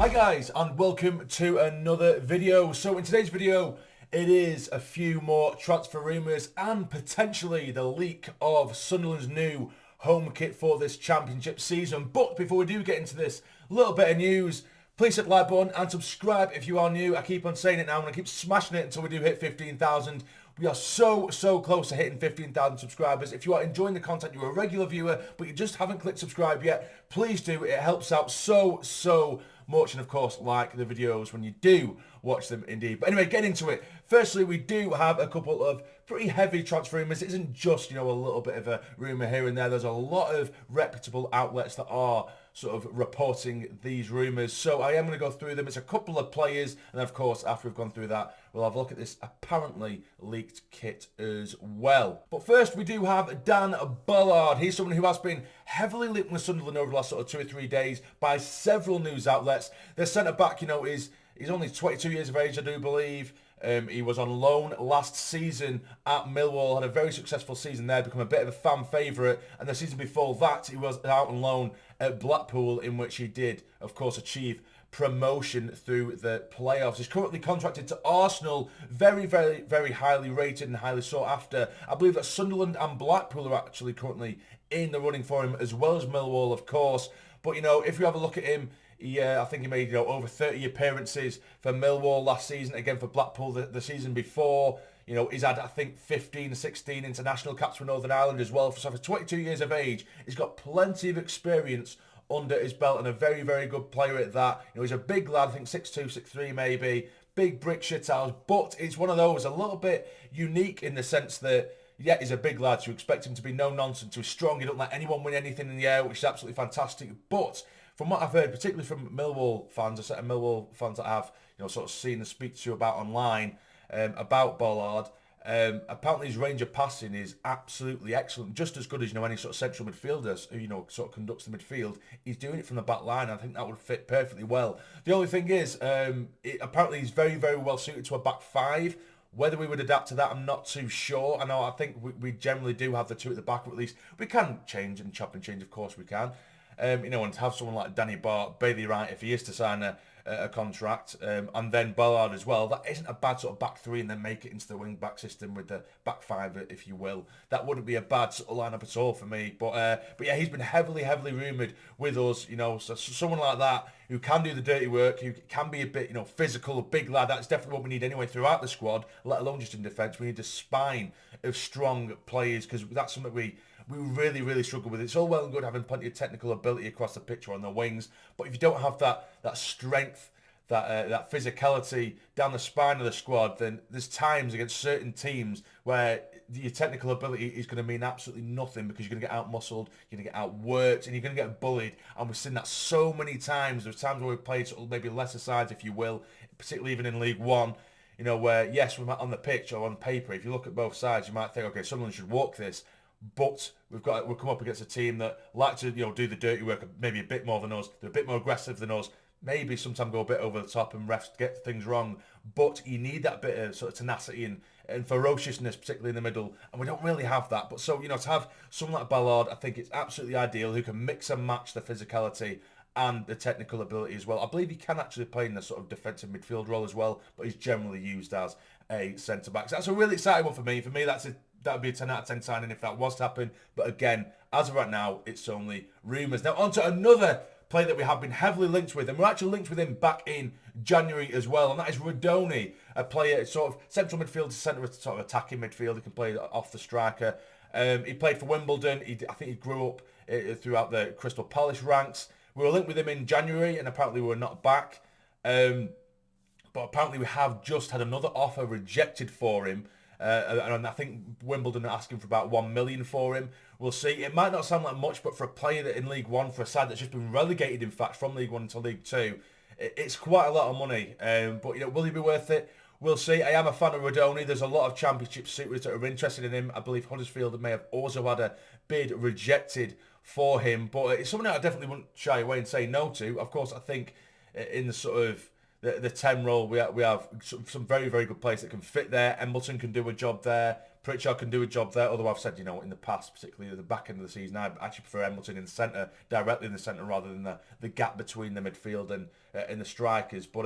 Hi guys, and welcome to another video. So in today's video, it is a few more transfer rumours and potentially the leak of Sunderland's new home kit for this championship season. But before we do get into this little bit of news, please hit the like button and subscribe if you are new. I keep on saying it now, I'm going to keep smashing it until we do hit 15,000. We are so close to hitting 15,000 subscribers. If you are enjoying the content, you're a regular viewer, but you just haven't clicked subscribe yet, please do. It helps out so much. And of course, like the videos when you do watch them indeed. But anyway, get into it. Firstly, we do have a couple of pretty heavy transfer rumours. It isn't just, a little bit of a rumour here and there. There's a lot of reputable outlets that are sort of reporting these rumours. So I am going to go through them. It's a couple of players. And of course, after we've gone through that, we'll have a look at this apparently leaked kit as well. But first, we do have Dan Ballard. He's someone who has been heavily linked with Sunderland over the last sort of 2 or 3 days by several news outlets. Their centre-back, he's only 22 years of age, I do believe. He was on loan last season at Millwall, had a very successful season there, become a bit of a fan favourite, and the season before that he was out on loan at Blackpool, in which he did, of course, achieve promotion through the playoffs. He's currently contracted to Arsenal, very highly rated and highly sought after. I believe that Sunderland and Blackpool are actually currently in the running for him, as well as Millwall, of course. But, if you have a look at him, I think he made over 30 appearances for Millwall last season, again for Blackpool the season before. He's had, I think, 15, 16 international caps for Northern Ireland as well. So for 22 years of age, he's got plenty of experience under his belt and a very good player at that. He's a big lad, I think 6'2", 6'3", maybe. Big brick shithouse, but it's one of those a little bit unique in the sense that, yeah, he's a big lad, so you expect him to be no-nonsense, he's strong, he don't let anyone win anything in the air, which is absolutely fantastic. But from what I've heard, particularly from Millwall fans, a set of Millwall fans that I've sort of seen and speak to about online about Ballard, apparently his range of passing is absolutely excellent, just as good as any sort of central midfielders who sort of conducts the midfield. He's doing it from the back line. I think that would fit perfectly well. The only thing is, apparently he's very well suited to a back five. Whether we would adapt to that, I'm not too sure. I think we generally do have the two at the back, or at least we can change and chop and change. Of course we can. And to have someone like Danny Bart, Bailey Wright, if he is to sign a contract, and then Ballard as well, that isn't a bad sort of back three, and then make it into the wing back system with the back five, if you will. That wouldn't be a bad sort of lineup at all for me. But yeah, he's been heavily rumoured with us. So someone like that who can do the dirty work, who can be a bit physical, a big lad. That's definitely what we need anyway throughout the squad. Let alone just in defence, we need a spine of strong players, because that's something we really struggle with. It's all well and good having plenty of technical ability across the pitch or on the wings, but if you don't have that strength, that physicality down the spine of the squad, then there's times against certain teams where your technical ability is going to mean absolutely nothing, because you're going to get out-muscled, you're going to get outworked, and you're going to get bullied. And we've seen that so many times. There's times where we've played sort of maybe lesser sides, if you will, particularly even in League One, where, yes, we're on the pitch or on paper, if you look at both sides, you might think, okay, someone should walk this. But we'll come up against a team that like to do the dirty work maybe a bit more than us. They're a bit more aggressive than us. Maybe sometimes go a bit over the top and refs get things wrong. But you need that bit of sort of tenacity and ferociousness, particularly in the middle. And we don't really have that. But so, to have someone like Ballard, I think it's absolutely ideal, who can mix and match the physicality and the technical ability as well. I believe he can actually play in the sort of defensive midfield role as well, but he's generally used as a centre-back. So that's a really exciting one for me. For me, that would be a 10 out of 10 signing if that was to happen. But again, as of right now, it's only rumours. Now, on to another player that we have been heavily linked with, and we're actually linked with him back in January as well, and that is Rudoni, a player, sort of central midfield to centre, sort of attacking midfield. He can play off the striker. He played for Wimbledon. I think he grew up throughout the Crystal Palace ranks. We were linked with him in January, and apparently we're not back. But apparently we have just had another offer rejected for him. And I think Wimbledon are asking for about 1 million for him. We'll see. It might not sound like much, but for a player that in League One, for a side that's just been relegated, in fact, from League One to League Two, it's quite a lot of money. But will he be worth it? We'll see. I am a fan of Rudoni. There's a lot of Championship suitors that are interested in him. I believe Huddersfield may have also had a bid rejected for him, but it's something that I definitely wouldn't shy away and say no to. Of course, I think in the sort of the 10 role, we have some very good players that can fit there. Embleton can do a job there. Pritchard can do a job there, although I've said, you know, in the past, particularly at the back end of the season, I actually prefer Embleton in the centre, directly in the centre, rather than the gap between the midfield and the strikers. But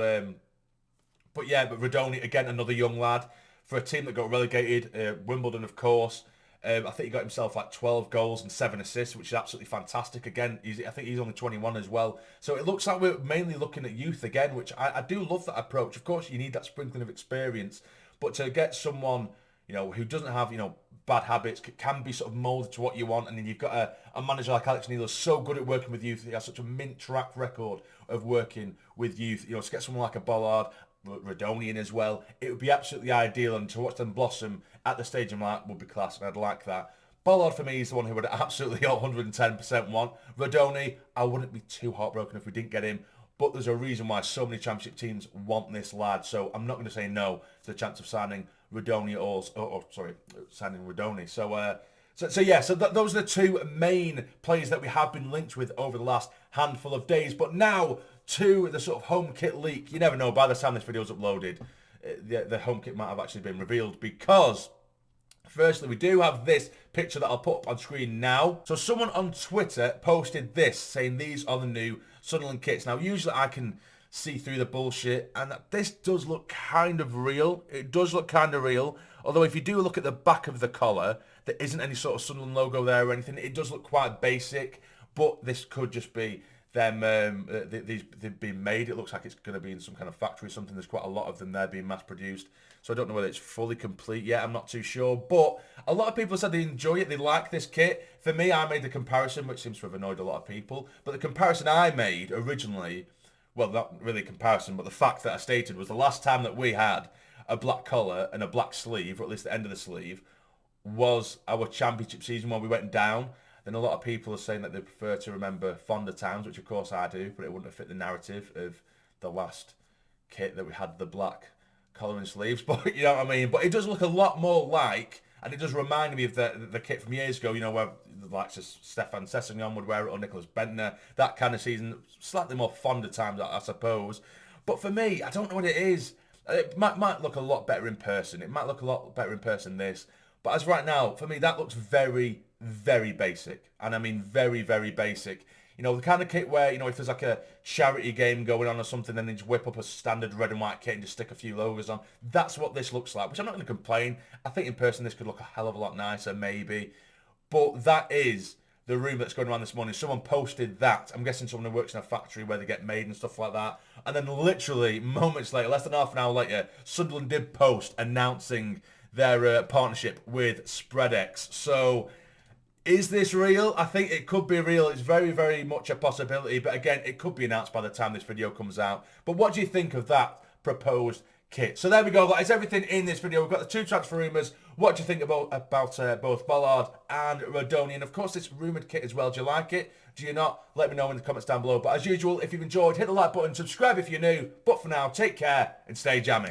yeah, but Rudoni, again, another young lad. For a team that got relegated, Wimbledon, of course, I think he got himself like 12 goals and 7 assists, which is absolutely fantastic. Again, I think he's only 21 as well. So it looks like we're mainly looking at youth again, which I do love that approach. Of course, you need that sprinkling of experience, but to get someone, you know, who doesn't have, you know, bad habits, can be sort of moulded to what you want, and then you've got a manager like Alex Neil who's so good at working with youth. He has such a mint track record of working with youth. You know, to get someone like a Ballard Rudoni in as well, it would be absolutely ideal, and to watch them blossom at the stadium like would be class, and I'd like that. Ballard for me is the one who would absolutely 110% want. Rudoni, I wouldn't be too heartbroken if we didn't get him, but there's a reason why so many Championship teams want this lad, so I'm not going to say no to the chance of signing Rudoni signing Rudoni. So those are the two main players that we have been linked with over the last handful of days. But now to the sort of home kit leak. You never know, by the time this video is uploaded, the home kit might have actually been revealed, because firstly, we do have this picture that I'll put up on screen now. So someone on Twitter posted this, saying these are the new Sunderland kits. Now, usually I can see through the bullshit, and this does look kind of real. It does look kind of real. Although if you do look at the back of the collar, there isn't any sort of Sunderland logo there or anything. It does look quite basic, but this could just be them, they've been made. It looks like it's going to be in some kind of factory or something. There's quite a lot of them there being mass produced. So I don't know whether it's fully complete yet. I'm not too sure. But a lot of people said they enjoy it. They like this kit. For me, I made the comparison, which seems to have annoyed a lot of people. But the comparison I made originally, well, not really a comparison, but the fact that I stated was the last time that we had a black collar and a black sleeve, or at least the end of the sleeve, was our Championship season when we went down. Then a lot of people are saying that they prefer to remember fonder times, which of course I do, but it wouldn't have fit the narrative of the last kit that we had the black collar and sleeves. But you know what I mean? But it does look a lot more like, and it does remind me of the kit from years ago, you know, where the likes of Stefan Sessegnon would wear it, or Nicholas Bentner, that kind of season. Slightly more fonder times, I suppose. But for me, I don't know what it is. It might look a lot better in person. It might look a lot better in person, this. But as right now, for me, that looks very, very basic. And I mean very, very basic. You know, the kind of kit where, you know, if there's like a charity game going on or something, then they just whip up a standard red and white kit and just stick a few logos on. That's what this looks like, which I'm not going to complain. I think in person this could look a hell of a lot nicer, maybe. But that is the rumour that's going around this morning. Someone posted that. I'm guessing someone who works in a factory where they get made and stuff like that. And then literally moments later, less than half an hour later, Sunderland did post announcing their partnership with Spreadex. So is this real? I think it could be real. It's very, very much a possibility. But again, it could be announced by the time this video comes out. But what do you think of that proposed kit? So there we go. That is everything in this video. We've got the two transfer rumours. What do you think about both Ballard and Rudoni? And of course, this rumoured kit as well. Do you like it? Do you not? Let me know in the comments down below. But as usual, if you've enjoyed, hit the like button, subscribe if you're new. But for now, take care and stay jammy.